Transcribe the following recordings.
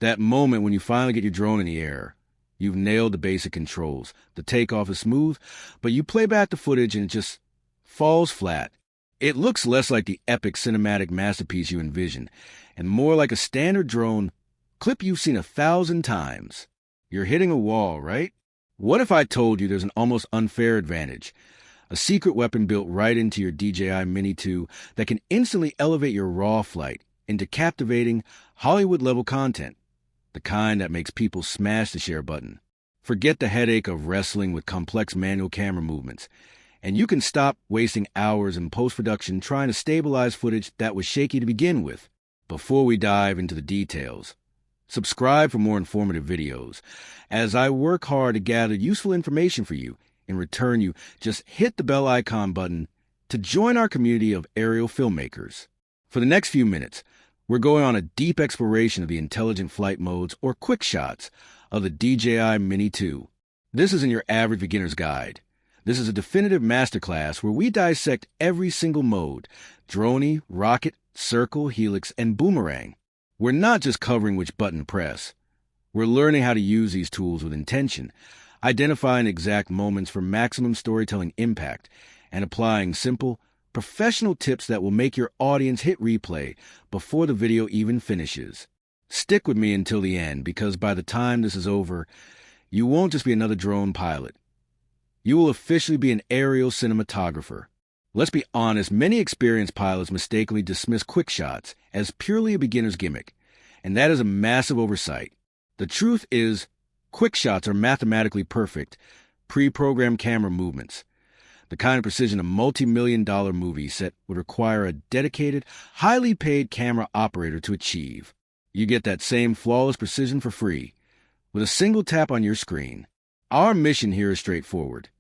That moment when you finally get your drone in the air. You've nailed the basic controls. The takeoff is smooth, but you play back the footage and it just falls flat. It looks less like the epic cinematic masterpiece you envisioned, and more like a standard drone clip you've seen 1,000 times. You're hitting a wall, right? What if I told you there's an almost unfair advantage? A secret weapon built right into your DJI Mini 2 that can instantly elevate your raw flight into captivating, Hollywood-level content. The kind that makes people smash the share button. Forget the headache of wrestling with complex manual camera movements, and you can stop wasting hours in post-production trying to stabilize footage that was shaky to begin with. Before we dive into the details, subscribe for more informative videos. As I work hard to gather useful information for you, in return you just hit the bell icon button to join our community of aerial filmmakers. For the next few minutes, we're going on a deep exploration of the intelligent flight modes, or QuickShots, of the DJI Mini 2. This isn't your average beginner's guide. This is a definitive masterclass where we dissect every single mode: droney, rocket, circle, helix, and boomerang. We're not just covering which button to press. We're learning how to use these tools with intention, identifying exact moments for maximum storytelling impact, and applying simple, professional tips that will make your audience hit replay before the video even finishes. Stick with me until the end, because by the time this is over, you won't just be another drone pilot. You will officially be an aerial cinematographer. Let's be honest, many experienced pilots mistakenly dismiss QuickShots as purely a beginner's gimmick, and that is a massive oversight. The truth is, QuickShots are mathematically perfect, pre-programmed camera movements. The kind of precision a multi-million-dollar movie set would require a dedicated, highly paid camera operator to achieve. You get that same flawless precision for free, with a single tap on your screen. Our mission here is straightforward: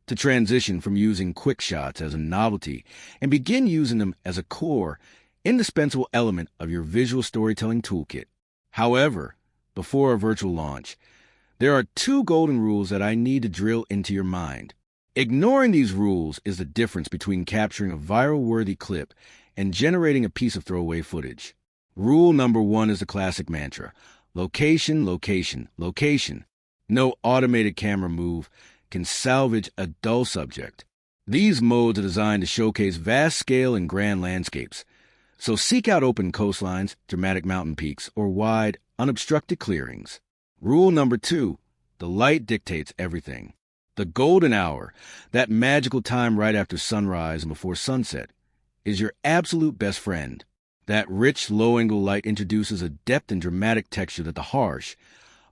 to transition from using QuickShots as a novelty and begin using them as a core, indispensable element of your visual storytelling toolkit. However, before our virtual launch, there are 2 golden rules that I need to drill into your mind. Ignoring these rules is the difference between capturing a viral-worthy clip and generating a piece of throwaway footage. Rule number 1 is the classic mantra: location, location, location. No automated camera move can salvage a dull subject. These modes are designed to showcase vast scale and grand landscapes. So seek out open coastlines, dramatic mountain peaks, or wide, unobstructed clearings. Rule number 2, the light dictates everything. The golden hour, that magical time right after sunrise and before sunset, is your absolute best friend. That rich, low-angle light introduces a depth and dramatic texture that the harsh,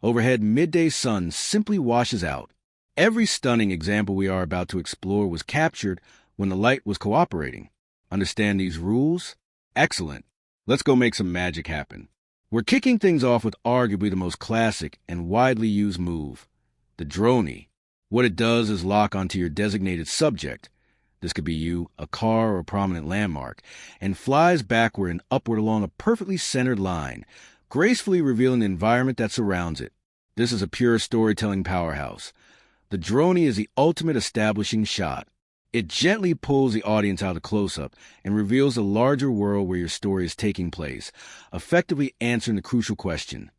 overhead midday sun simply washes out. Every stunning example we are about to explore was captured when the light was cooperating. Understand these rules? Excellent. Let's go make some magic happen. We're kicking things off with arguably the most classic and widely used move, the droney. What it does is lock onto your designated subject. This could be you, a car, or a prominent landmark, and flies backward and upward along a perfectly centered line, gracefully revealing the environment that surrounds it. This is a pure storytelling powerhouse. The droney is the ultimate establishing shot. It gently pulls the audience out of close-up and reveals the larger world where your story is taking place, effectively answering the crucial question: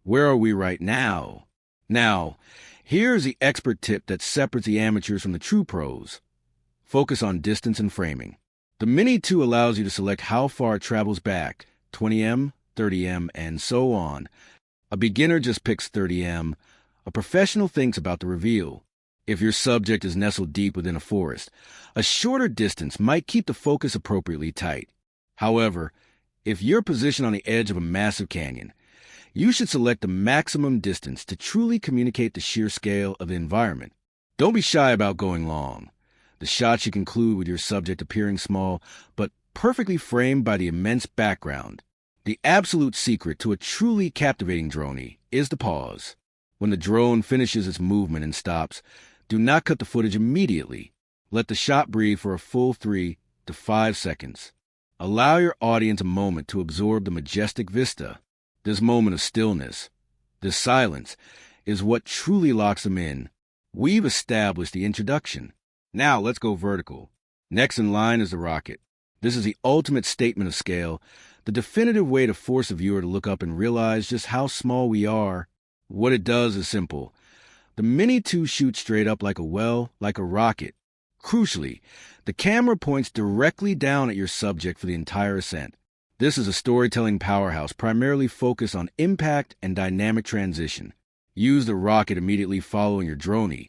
where are we right now? Now, here's the expert tip that separates the amateurs from the true pros. Focus on distance and framing. The Mini 2 allows you to select how far it travels back, 20m, 30m, and so on. A beginner just picks 30m. A professional thinks about the reveal. If your subject is nestled deep within a forest, a shorter distance might keep the focus appropriately tight. However, if you're positioned on the edge of a massive canyon, you should select the maximum distance to truly communicate the sheer scale of the environment. Don't be shy about going long. The shot should conclude with your subject appearing small, but perfectly framed by the immense background. The absolute secret to a truly captivating droney is the pause. When the drone finishes its movement and stops, do not cut the footage immediately. Let the shot breathe for a full 3 to 5 seconds. Allow your audience a moment to absorb the majestic vista. This moment of stillness, this silence, is what truly locks them in. We've established the introduction. Now let's go vertical. Next in line is the rocket. This is the ultimate statement of scale, The definitive way to force a viewer to look up and realize just how small we are. What it does is simple. The Mini 2 shoots straight up like a rocket. Crucially, the camera points directly down at your subject for the entire ascent. This is a storytelling powerhouse primarily focused on impact and dynamic transition. Use the rocket immediately following your drone,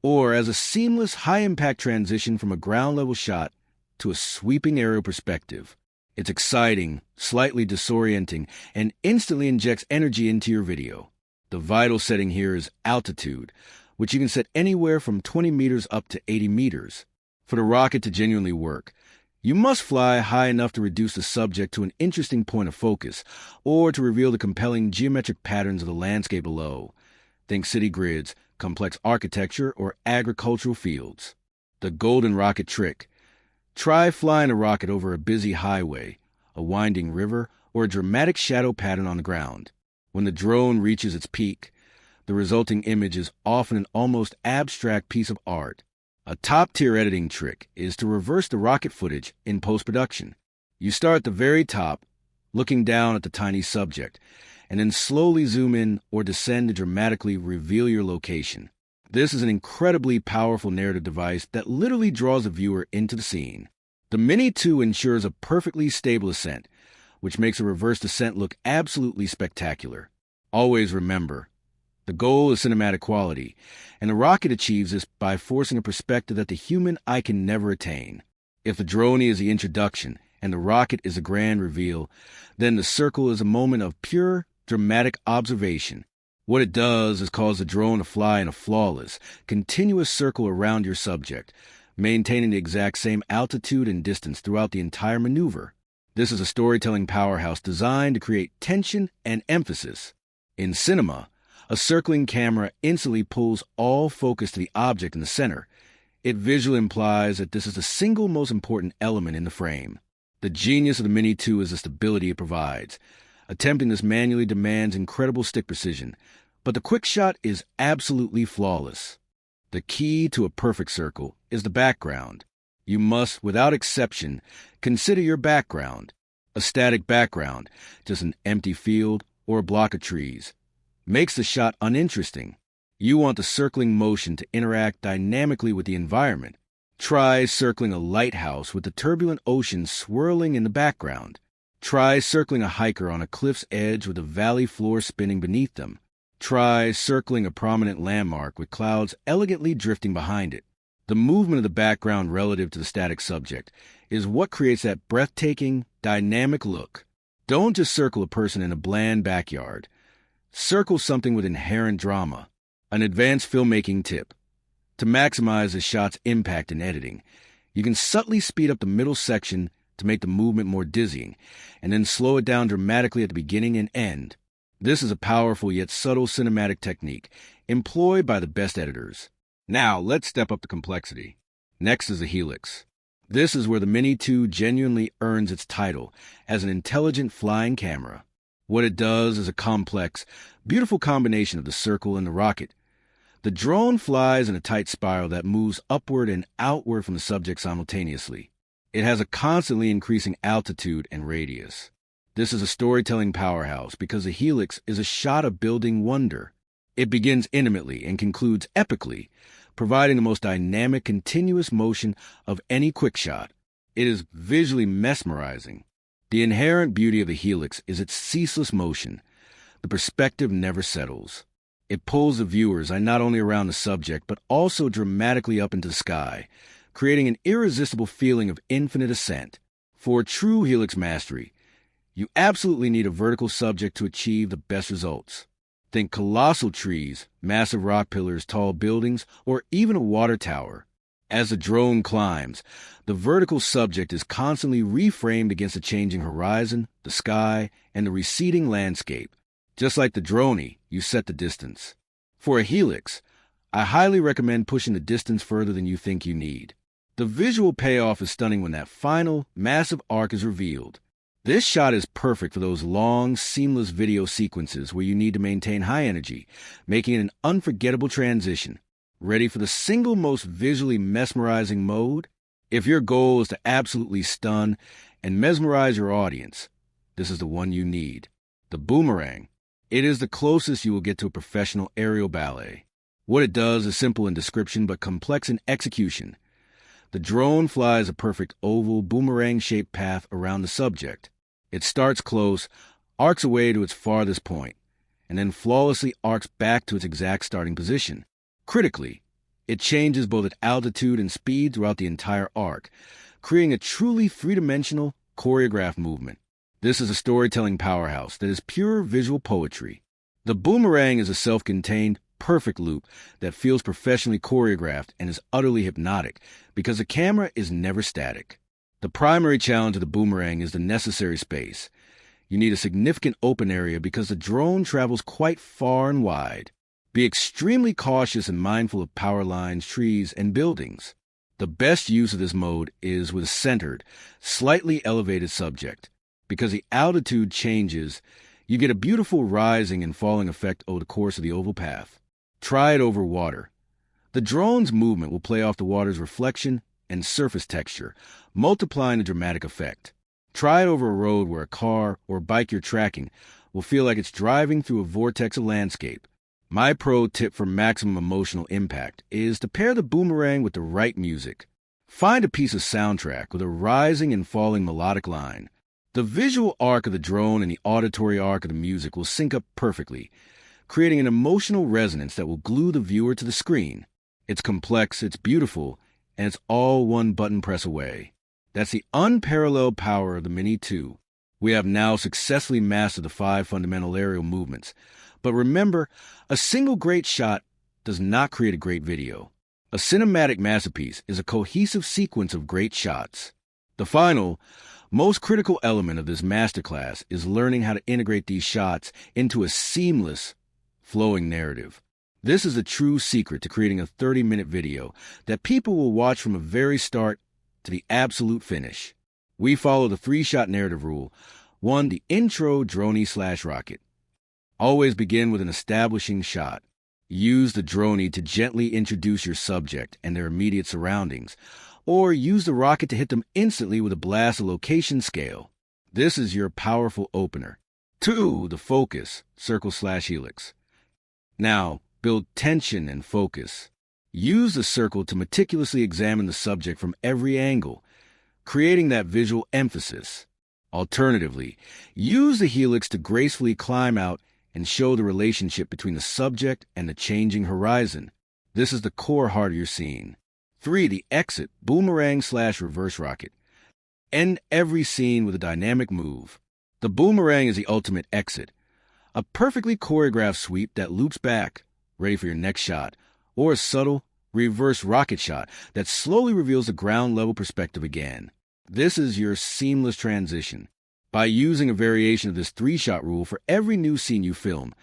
or as a seamless high-impact transition from a ground-level shot to a sweeping aerial perspective. It's exciting, slightly disorienting, and instantly injects energy into your video. The vital setting here is altitude, which you can set anywhere from 20 meters up to 80 meters. For the rocket to genuinely work, you must fly high enough to reduce the subject to an interesting point of focus, or to reveal the compelling geometric patterns of the landscape below. Think city grids, complex architecture, or agricultural fields. The golden rocket trick. Try flying a rocket over a busy highway, a winding river, or a dramatic shadow pattern on the ground. When the drone reaches its peak, the resulting image is often an almost abstract piece of art. A top-tier editing trick is to reverse the rocket footage in post-production. You start at the very top, looking down at the tiny subject, and then slowly zoom in or descend to dramatically reveal your location. This is an incredibly powerful narrative device that literally draws a viewer into the scene. The Mini 2 ensures a perfectly stable ascent, which makes a reverse descent look absolutely spectacular. Always remember, the goal is cinematic quality, and the rocket achieves this by forcing a perspective that the human eye can never attain. If the drone is the introduction and the rocket is a grand reveal, then the circle is a moment of pure, dramatic observation. What it does is cause the drone to fly in a flawless, continuous circle around your subject, maintaining the exact same altitude and distance throughout the entire maneuver. This is a storytelling powerhouse designed to create tension and emphasis. In cinema, a circling camera instantly pulls all focus to the object in the center. It visually implies that this is the single most important element in the frame. The genius of the Mini 2 is the stability it provides. Attempting this manually demands incredible stick precision, but the QuickShot is absolutely flawless. The key to a perfect circle is the background. You must, without exception, consider your background. A static background, just an empty field or a block of trees, makes the shot uninteresting. You want the circling motion to interact dynamically with the environment. Try circling a lighthouse with the turbulent ocean swirling in the background. Try circling a hiker on a cliff's edge with the valley floor spinning beneath them. Try circling a prominent landmark with clouds elegantly drifting behind it. The movement of the background relative to the static subject is what creates that breathtaking, dynamic look. Don't just circle a person in a bland backyard. Circle something with inherent drama. An advanced filmmaking tip. To maximize the shot's impact in editing, you can subtly speed up the middle section to make the movement more dizzying, and then slow it down dramatically at the beginning and end. This is a powerful yet subtle cinematic technique employed by the best editors. Now, let's step up the complexity. Next is the helix. This is where the Mini 2 genuinely earns its title as an intelligent flying camera. What it does is a complex, beautiful combination of the circle and the rocket. The drone flies in a tight spiral that moves upward and outward from the subject simultaneously. It has a constantly increasing altitude and radius. This is a storytelling powerhouse because the helix is a shot-of-building wonder. It begins intimately and concludes epically, providing the most dynamic, continuous motion of any QuickShot. It is visually mesmerizing. The inherent beauty of the helix is its ceaseless motion. The perspective never settles. It pulls the viewers not only around the subject, but also dramatically up into the sky, creating an irresistible feeling of infinite ascent. For true helix mastery, you absolutely need a vertical subject to achieve the best results. Think colossal trees, massive rock pillars, tall buildings, or even a water tower. As the drone climbs, the vertical subject is constantly reframed against the changing horizon, the sky, and the receding landscape. Just like the drone, you set the distance. For a helix, I highly recommend pushing the distance further than you think you need. The visual payoff is stunning when that final, massive arc is revealed. This shot is perfect for those long, seamless video sequences where you need to maintain high energy, making it an unforgettable transition. Ready for the single most visually mesmerizing mode? If your goal is to absolutely stun and mesmerize your audience, this is the one you need. The boomerang. It is the closest you will get to a professional aerial ballet. What it does is simple in description but complex in execution. The drone flies a perfect oval, boomerang-shaped path around the subject. It starts close, arcs away to its farthest point, and then flawlessly arcs back to its exact starting position. Critically, it changes both its altitude and speed throughout the entire arc, creating a truly three-dimensional, choreographed movement. This is a storytelling powerhouse that is pure visual poetry. The boomerang is a self-contained, perfect loop that feels professionally choreographed and is utterly hypnotic because the camera is never static. The primary challenge of the boomerang is the necessary space. You need a significant open area because the drone travels quite far and wide. Be extremely cautious and mindful of power lines, trees, and buildings. The best use of this mode is with a centered, slightly elevated subject. Because the altitude changes, you get a beautiful rising and falling effect over the course of the oval path. Try it over water. The drone's movement will play off the water's reflection and surface texture, multiplying the dramatic effect. Try it over a road where a car or bike you're tracking will feel like it's driving through a vortex of landscape. My pro tip for maximum emotional impact is to pair the boomerang with the right music. Find a piece of soundtrack with a rising and falling melodic line. The visual arc of the drone and the auditory arc of the music will sync up perfectly, creating an emotional resonance that will glue the viewer to the screen. It's complex, it's beautiful, and it's all one button press away. That's the unparalleled power of the Mini 2. We have now successfully mastered the 5 fundamental aerial movements. But remember, a single great shot does not create a great video. A cinematic masterpiece is a cohesive sequence of great shots. The final, most critical element of this masterclass is learning how to integrate these shots into a seamless, flowing narrative. This is a true secret to creating a 30-minute video that people will watch from the very start to the absolute finish. We follow the 3-shot narrative rule. 1. The intro droney/rocket. Always begin with an establishing shot. Use the droney to gently introduce your subject and their immediate surroundings, or use the rocket to hit them instantly with a blast of location scale. This is your powerful opener. 2. The focus, circle/helix. Now, build tension and focus. Use the circle to meticulously examine the subject from every angle, creating that visual emphasis. Alternatively, use the helix to gracefully climb out and show the relationship between the subject and the changing horizon. This is the core heart of your scene. 3. The exit, boomerang/reverse rocket. End every scene with a dynamic move. The boomerang is the ultimate exit. A perfectly choreographed sweep that loops back, ready for your next shot, or a subtle, reverse rocket shot that slowly reveals the ground-level perspective again. This is your seamless transition. By using a variation of this 3-shot rule for every new scene you film,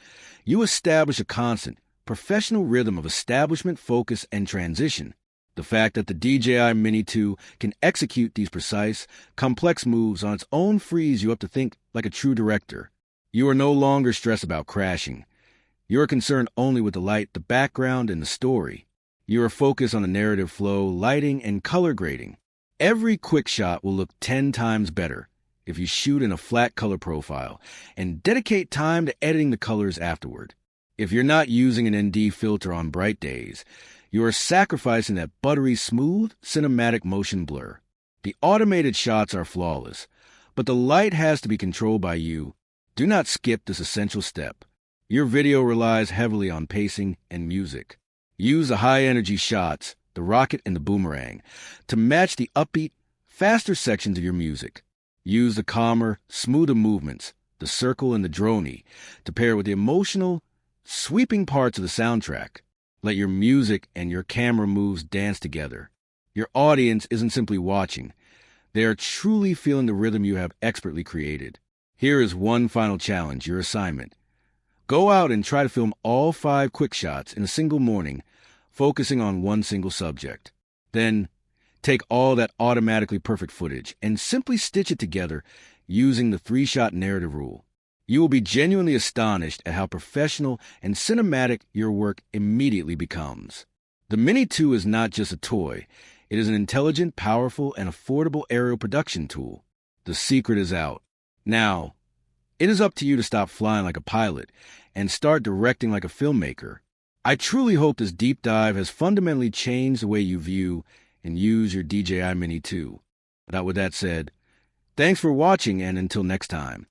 you establish a constant, professional rhythm of establishment, focus, and transition. The fact that the DJI Mini 2 can execute these precise, complex moves on its own frees you up to think like a true director. You are no longer stressed about crashing. You are concerned only with the light, the background, and the story. You are focused on the narrative flow, lighting, and color grading. Every quick shot will look 10 times better if you shoot in a flat color profile and dedicate time to editing the colors afterward. If you're not using an ND filter on bright days, you are sacrificing that buttery smooth cinematic motion blur. The automated shots are flawless, but the light has to be controlled by you. Do not skip this essential step. Your video relies heavily on pacing and music. Use the high-energy shots, the rocket and the boomerang, to match the upbeat, faster sections of your music. Use the calmer, smoother movements, the circle and the droney, to pair with the emotional, sweeping parts of the soundtrack. Let your music and your camera moves dance together. Your audience isn't simply watching. They are truly feeling the rhythm you have expertly created. Here is one final challenge, your assignment. Go out and try to film all 5 quick shots in a single morning, focusing on one single subject. Then, take all that automatically perfect footage and simply stitch it together using the 3-shot narrative rule. You will be genuinely astonished at how professional and cinematic your work immediately becomes. The Mini 2 is not just a toy. It is an intelligent, powerful, and affordable aerial production tool. The secret is out. Now, It is up to you to stop flying like a pilot and start directing like a filmmaker. I truly hope this deep dive has fundamentally changed the way you view and use your DJI Mini 2. But with that said, thanks for watching, and until next time.